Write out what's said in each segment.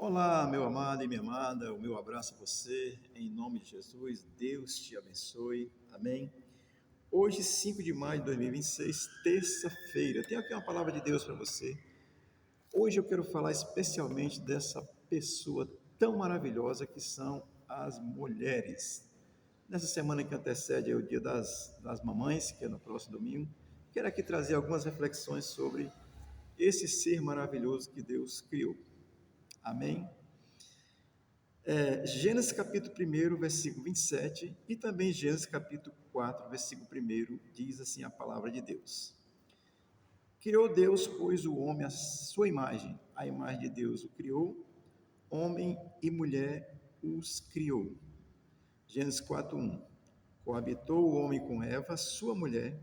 Olá, meu amado e minha amada, o meu abraço a você, em nome de Jesus, Deus te abençoe, amém? Hoje, 5 de maio de 2026, terça-feira, tenho aqui uma palavra de Deus para você. Hoje eu quero falar especialmente dessa pessoa tão maravilhosa que são as mulheres. Nessa semana que antecede o Dia das Mamães, que é no próximo domingo, quero aqui trazer algumas reflexões sobre esse ser maravilhoso que Deus criou, amém? Gênesis capítulo 1, versículo 27 e também Gênesis capítulo 4, versículo 1, diz assim a palavra de Deus. Criou Deus, pois, o homem à sua imagem, a imagem de Deus o criou, homem e mulher os criou. Gênesis 4:1. Coabitou o homem com Eva, sua mulher,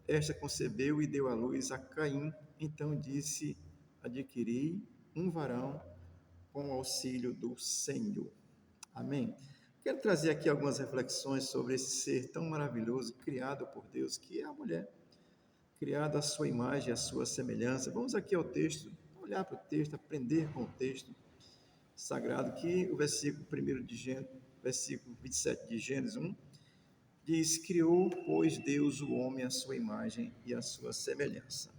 esta concebeu e deu à luz a Caim, então disse: adquiri um varão com o auxílio do Senhor. Amém? Quero trazer aqui algumas reflexões sobre esse ser tão maravilhoso, criado por Deus, que é a mulher, criada à sua imagem, à sua semelhança. Vamos aqui ao texto, olhar para o texto, aprender com o texto sagrado, que o versículo 1 de Gênesis, versículo 27 de Gênesis 1, diz: criou, pois, Deus o homem à sua imagem e à sua semelhança.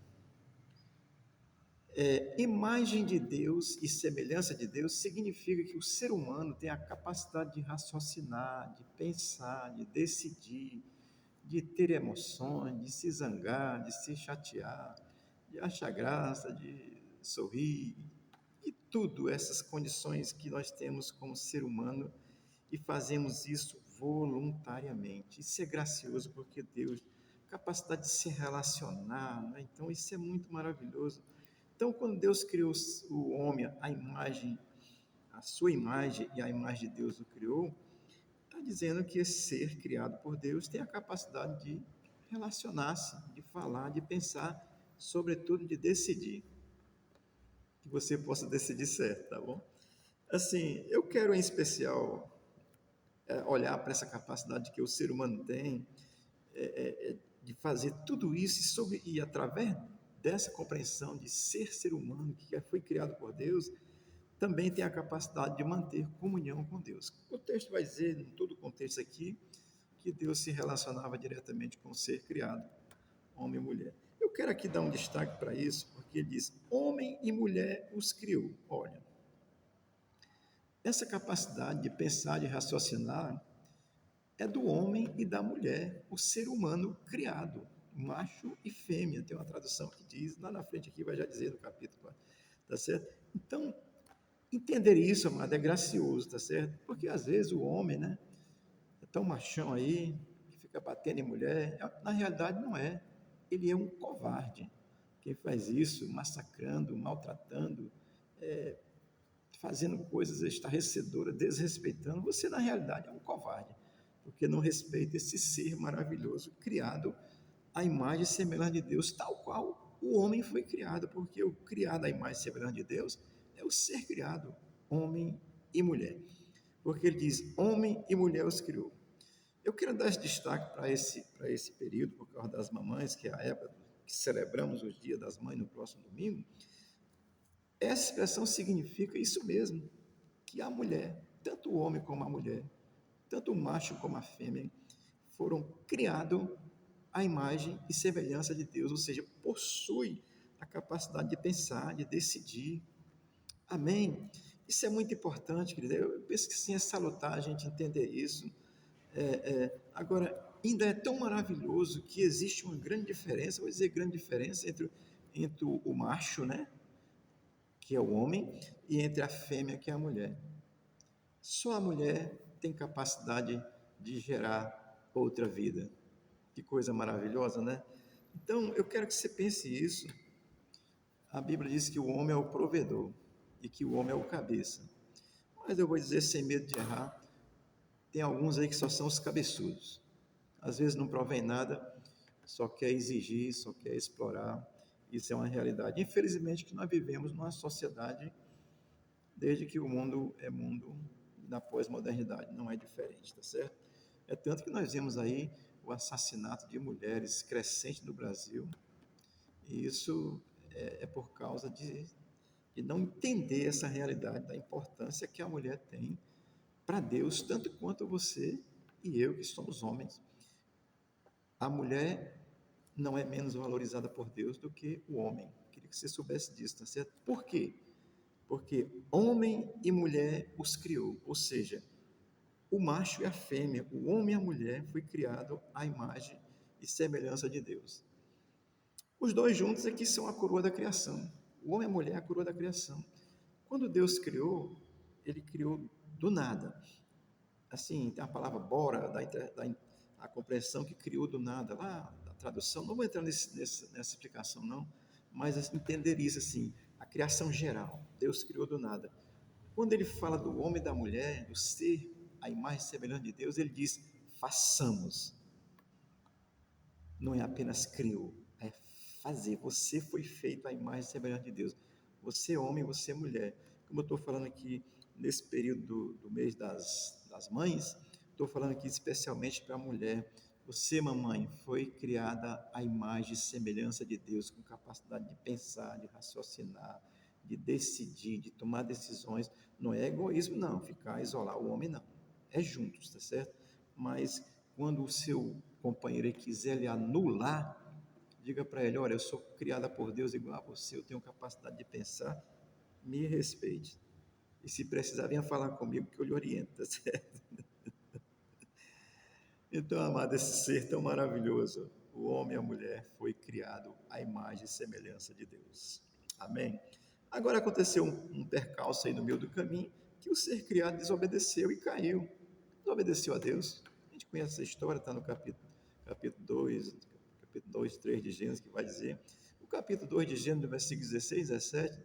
Imagem de Deus e semelhança de Deus significa que o ser humano tem a capacidade de raciocinar, de pensar, de decidir, de ter emoções, de se zangar, de se chatear, de achar graça, de sorrir, e tudo essas condições que nós temos como ser humano e fazemos isso voluntariamente. Isso é gracioso porque Deus, capacidade de se relacionar, né? Então isso é muito maravilhoso. Então, quando Deus criou o homem, a imagem, a sua imagem e a imagem de Deus o criou, está dizendo que esse ser criado por Deus tem a capacidade de relacionar-se, de falar, de pensar, sobretudo de decidir. Que você possa decidir certo, tá bom? Assim, eu quero em especial olhar para essa capacidade que o ser humano tem de fazer tudo isso e através dessa compreensão de ser humano, que foi criado por Deus, também tem a capacidade de manter comunhão com Deus. O texto vai dizer, em todo o contexto aqui, que Deus se relacionava diretamente com o ser criado, homem e mulher. Eu quero aqui dar um destaque para isso, porque ele diz: homem e mulher os criou. Olha, essa capacidade de pensar, de raciocinar, é do homem e da mulher, o ser humano criado, macho e fêmea. Tem uma tradução que diz, lá na frente aqui vai já dizer no capítulo 4, tá certo? Então, entender isso, amado, é gracioso, tá certo? Porque às vezes o homem, né, é tão machão aí, que fica batendo em mulher. Na realidade não é. Ele é um covarde. Quem faz isso, massacrando, maltratando, fazendo coisas estarrecedoras, desrespeitando, você na realidade é um covarde, porque não respeita esse ser maravilhoso criado à imagem e semelhança de Deus, tal qual o homem foi criado, porque o criado à imagem e semelhança de Deus é o ser criado, homem e mulher. Porque ele diz, homem e mulher os criou. Eu quero dar esse destaque para esse período, por causa das mamães, que é a época que celebramos os dias das mães no próximo domingo. Essa expressão significa isso mesmo, que a mulher, tanto o homem como a mulher, tanto o macho como a fêmea, foram criados à imagem e semelhança de Deus, ou seja, possui a capacidade de pensar, de decidir. Amém? Isso é muito importante, querida. Eu penso que sim, é salutar a gente entender isso. Agora, ainda é tão maravilhoso que existe uma grande diferença, vou dizer grande diferença entre o macho, né, que é o homem, e entre a fêmea, que é a mulher. Só a mulher tem capacidade de gerar outra vida. Que coisa maravilhosa, né? Então, eu quero que você pense isso. A Bíblia diz que o homem é o provedor e que o homem é o cabeça. Mas eu vou dizer sem medo de errar, tem alguns aí que só são os cabeçudos. Às vezes não provém nada, só quer exigir, só quer explorar. Isso é uma realidade. Infelizmente que nós vivemos numa sociedade, desde que o mundo é mundo, na pós-modernidade não é diferente, tá certo? É tanto que nós vemos aí o assassinato de mulheres crescente no Brasil, e isso é por causa de e não entender essa realidade da importância que a mulher tem para Deus, tanto quanto você e eu, que somos homens. A mulher não é menos valorizada por Deus do que o homem. Queria que você soubesse disso, tá certo? Por quê? Porque homem e mulher os criou, ou seja, o macho e a fêmea, o homem e a mulher foi criado à imagem e semelhança de Deus. Os dois juntos é que são a coroa da criação. O homem e a mulher é a coroa da criação. Quando Deus criou, ele criou do nada. Assim, tem a palavra bora, a compreensão que criou do nada, lá da tradução, não vou entrar nessa explicação não, mas entender isso assim, a criação geral, Deus criou do nada. Quando ele fala do homem e da mulher, do ser, a imagem semelhante de Deus, ele diz, façamos. Não é apenas criou, é fazer. Você foi feito à imagem semelhante de Deus. Você é homem, você é mulher. Como eu estou falando aqui nesse período do mês das mães, estou falando aqui especialmente para a mulher. Você, mamãe, foi criada à imagem e semelhança de Deus, com capacidade de pensar, de raciocinar, de decidir, de tomar decisões. Não é egoísmo, não, ficar isolar o homem, não. É juntos, tá certo? Mas quando o seu companheiro quiser lhe anular, diga para ele: olha, eu sou criada por Deus igual a você, eu tenho capacidade de pensar, me respeite. E se precisar, venha falar comigo que eu lhe oriento, tá certo? Então, amado, esse ser tão maravilhoso, o homem e a mulher, foi criado à imagem e semelhança de Deus. Amém? Agora aconteceu um percalço aí no meio do caminho, que o ser criado desobedeceu e caiu. Desobedeceu a Deus. A gente conhece essa história, está no capítulo 2, 3 de Gênesis, que vai dizer. O capítulo 2 de Gênesis, versículos 16 e 17,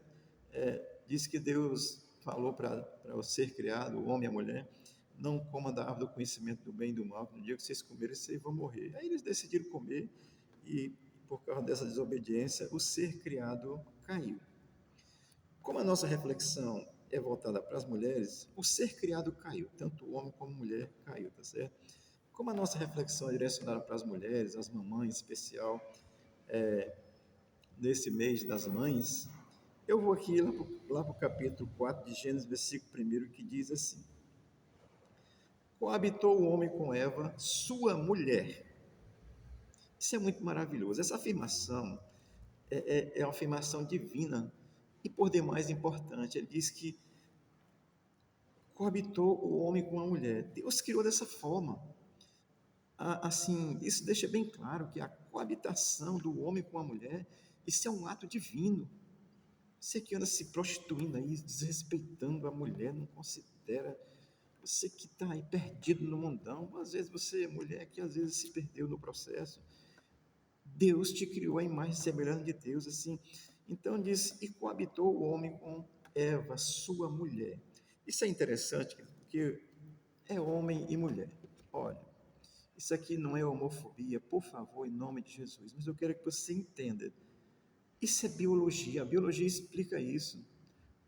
diz que Deus falou para o ser criado, o homem e a mulher, não coma da árvore do conhecimento do bem e do mal, que no dia que vocês comerem, vocês vão morrer. Aí eles decidiram comer e, por causa dessa desobediência, o ser criado caiu. Como a nossa reflexão é voltada para as mulheres, o ser criado caiu, tanto o homem como a mulher caiu, tá certo? Como a nossa reflexão é direcionada para as mulheres, as mamães em especial, nesse mês das mães, eu vou aqui lá para o capítulo 4 de Gênesis, versículo 1, que diz assim: coabitou o homem com Eva, sua mulher. Isso é muito maravilhoso. Essa afirmação é uma afirmação divina e por demais importante. Ele diz que coabitou o homem com a mulher. Deus criou dessa forma. Assim, isso deixa bem claro que a coabitação do homem com a mulher, isso é um ato divino. Você que anda se prostituindo aí, desrespeitando a mulher, não considera. Você que está aí perdido no mundão, às vezes você é mulher que às vezes se perdeu no processo. Deus te criou a imagem e semelhança de Deus, assim. Então diz, e coabitou o homem com Eva, sua mulher. Isso é interessante, porque é homem e mulher. Olha, isso aqui não é homofobia, por favor, em nome de Jesus, mas eu quero que você entenda. Isso é biologia, a biologia explica isso.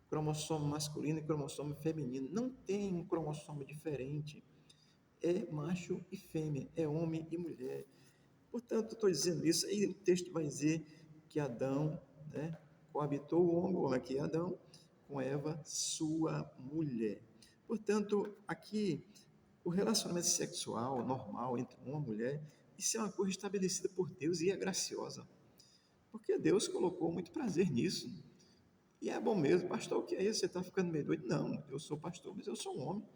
Cromossomo masculino e cromossomo feminino. Não tem um cromossomo diferente. É macho e fêmea, é homem e mulher. Portanto, estou dizendo isso, aí o texto vai dizer que Adão, né, coabitou o homem aqui é Adão, com Eva, sua mulher. Portanto, aqui, o relacionamento sexual normal entre uma mulher, isso é uma coisa estabelecida por Deus e é graciosa. Porque Deus colocou muito prazer nisso. E é bom mesmo, pastor, o que é isso? Você está ficando meio doido? Não, eu sou pastor, mas eu sou um homem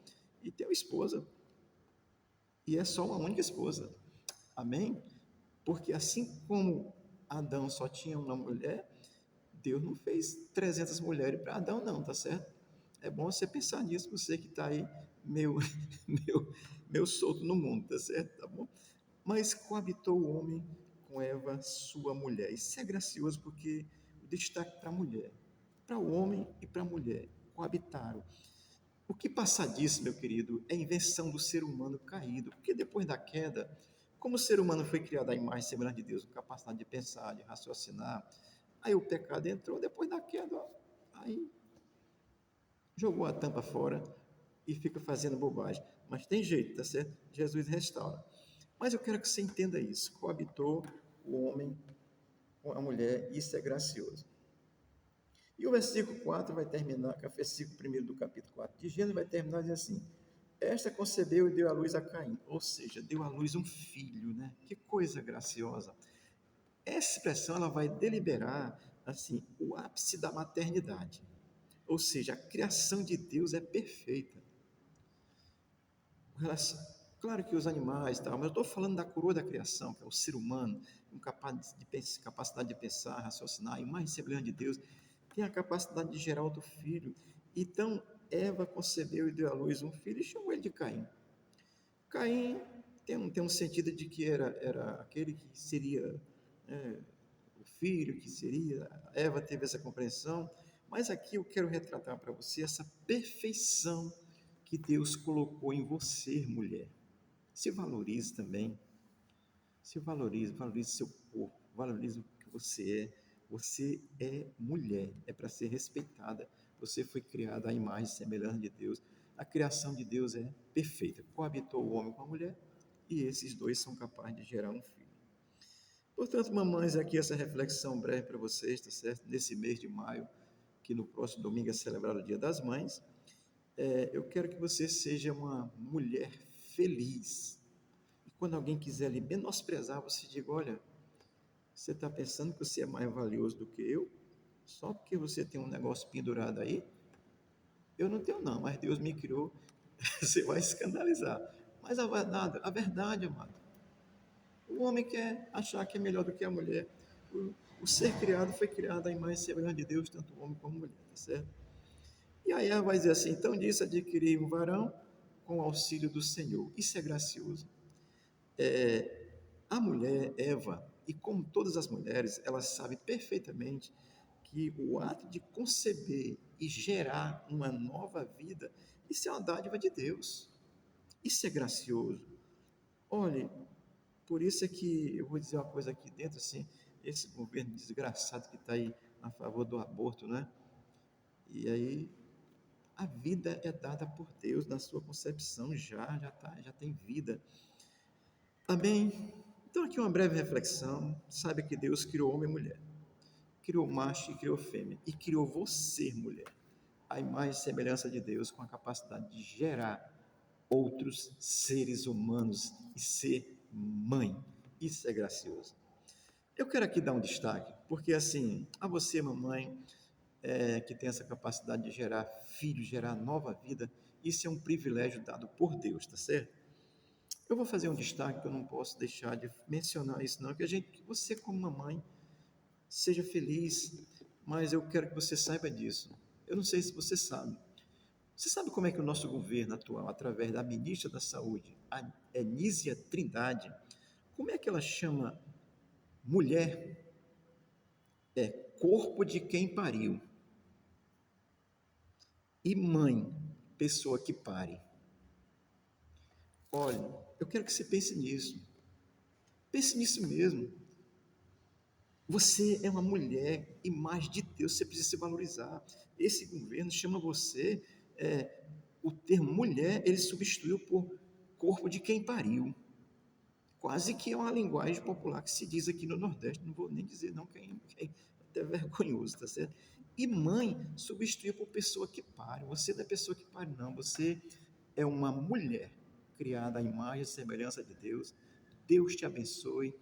e tenho esposa. E é só uma única esposa. Amém? Porque assim como Adão só tinha uma mulher, Deus não fez 300 mulheres para Adão, não, tá certo? É bom você pensar nisso, você que está aí meio, meio solto no mundo, tá certo? Tá bom? Mas coabitou o homem com Eva, sua mulher. Isso é gracioso porque o destaque para a mulher, para o homem e para a mulher, coabitaram. O que passa disso, meu querido, é a invenção do ser humano caído, porque depois da queda, como o ser humano foi criado à imagem e semelhança de Deus, com capacidade de pensar, de raciocinar, aí o pecado entrou, depois da queda, ó, aí jogou a tampa fora e fica fazendo bobagem. Mas tem jeito, tá certo? Jesus restaura. Mas eu quero que você entenda isso. Coabitou o homem com a mulher, isso é gracioso. E o versículo 4 vai terminar, que é o versículo 1 do capítulo 4 de Gênesis, vai terminar dizendo assim: esta concebeu e deu à luz a Caim, ou seja, deu à luz um filho, né? Que coisa graciosa. Essa expressão ela vai deliberar assim o ápice da maternidade, ou seja, a criação de Deus é perfeita. Claro que os animais, tal, mas eu estou falando da coroa da criação, que é o ser humano, com capacidade de pensar, raciocinar, e mais semelhante de Deus, tem a capacidade de gerar outro filho. Então, Eva concebeu e deu à luz um filho e chamou ele de Caim. Caim tem um sentido de que era aquele que seria o filho, que seria. Eva teve essa compreensão, mas aqui eu quero retratar para você essa perfeição que Deus colocou em você, mulher. Se valorize também, se valorize seu corpo, valorize o que você é. Você é mulher, é para ser respeitada. Você foi criada à imagem e semelhança de Deus. A criação de Deus é perfeita. Coabitou o homem com a mulher e esses dois são capazes de gerar um filho. Portanto, mamães, aqui essa reflexão breve para vocês, tá certo? Nesse mês de maio, que no próximo domingo é celebrado o Dia das Mães, eu quero que você seja uma mulher feliz. E quando alguém quiser lhe menosprezar, você diga: olha, você está pensando que você é mais valioso do que eu? Só porque você tem um negócio pendurado aí? Eu não tenho não, mas Deus me criou. Você vai escandalizar. Mas a verdade, amado, o homem quer achar que é melhor do que a mulher. O ser criado foi criado à imagem e semelhança de Deus, tanto o homem como a mulher, tá certo? E aí ela vai dizer assim: então disse adquirir um varão com o auxílio do Senhor. Isso é gracioso. A mulher, Eva, e como todas as mulheres, ela sabe perfeitamente que o ato de conceber e gerar uma nova vida, isso é uma dádiva de Deus. Isso é gracioso. Olhe, por isso é que eu vou dizer uma coisa aqui dentro, assim, esse governo desgraçado que está aí a favor do aborto, né? E aí a vida é dada por Deus na sua concepção, já tem vida. Amém? Então aqui uma breve reflexão. Saiba que Deus criou homem e mulher, criou macho e criou fêmea, e criou você, mulher, a imagem e semelhança de Deus, com a capacidade de gerar outros seres humanos e ser mãe. Isso é gracioso. Eu quero aqui dar um destaque, porque assim, a você, mamãe, que tem essa capacidade de gerar filhos, gerar nova vida, isso é um privilégio dado por Deus, tá certo? Eu vou fazer um destaque que eu não posso deixar de mencionar isso, não, que você como mamãe, seja feliz, mas eu quero que você saiba disso. Eu não sei se você sabe. Você sabe como é que o nosso governo atual, através da ministra da Saúde, a Anísia Trindade, como é que ela chama mulher? É corpo de quem pariu. E mãe, pessoa que pare. Olha, eu quero que você pense nisso. Pense nisso mesmo. Você é uma mulher, imagem de Deus, você precisa se valorizar. Esse governo chama você, o termo mulher, ele substituiu por corpo de quem pariu. Quase que é uma linguagem popular que se diz aqui no Nordeste, não vou nem dizer não, que é até vergonhoso, tá certo? E mãe substituiu por pessoa que pare. Você não é pessoa que pare, não. Você é uma mulher criada à imagem e semelhança de Deus. Deus te abençoe,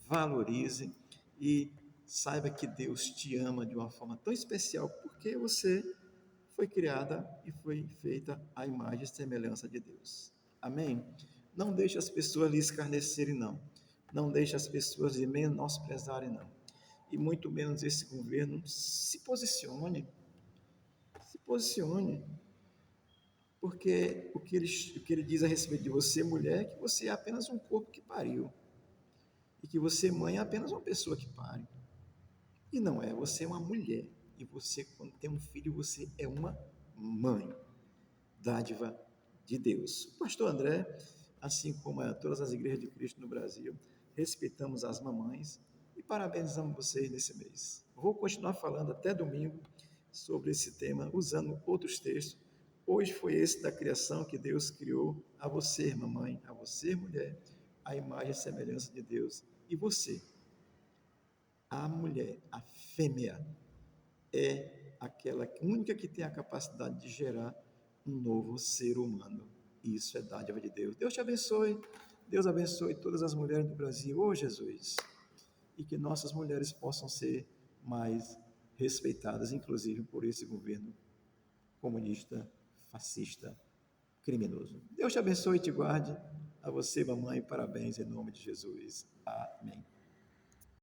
valorize e saiba que Deus te ama de uma forma tão especial porque você foi criada e foi feita à imagem e semelhança de Deus. Amém? Não deixe as pessoas lhe escarnecerem, não. Não deixe as pessoas lhe menosprezarem, não. E muito menos esse governo se posicione. Se posicione. Porque o que ele diz a respeito de você, mulher, é que você é apenas um corpo que pariu. E que você, mãe, é apenas uma pessoa que pare. E não é, você é uma mulher. E você, quando tem um filho, você é uma mãe. Dádiva de Deus. O pastor André, assim como todas as igrejas de Cristo no Brasil, respeitamos as mamães e parabenizamos vocês nesse mês. Vou continuar falando até domingo sobre esse tema, usando outros textos. Hoje foi esse da criação que Deus criou a você, mamãe, a você, mulher, a imagem e semelhança de Deus. E você, a mulher, a fêmea, é aquela única que tem a capacidade de gerar um novo ser humano. Isso é dádiva de Deus. Deus te abençoe. Deus abençoe todas as mulheres do Brasil, ô Jesus, e que nossas mulheres possam ser mais respeitadas, inclusive por esse governo comunista, fascista, criminoso. Deus te abençoe e te guarde. A você, mamãe, parabéns em nome de Jesus. Amém.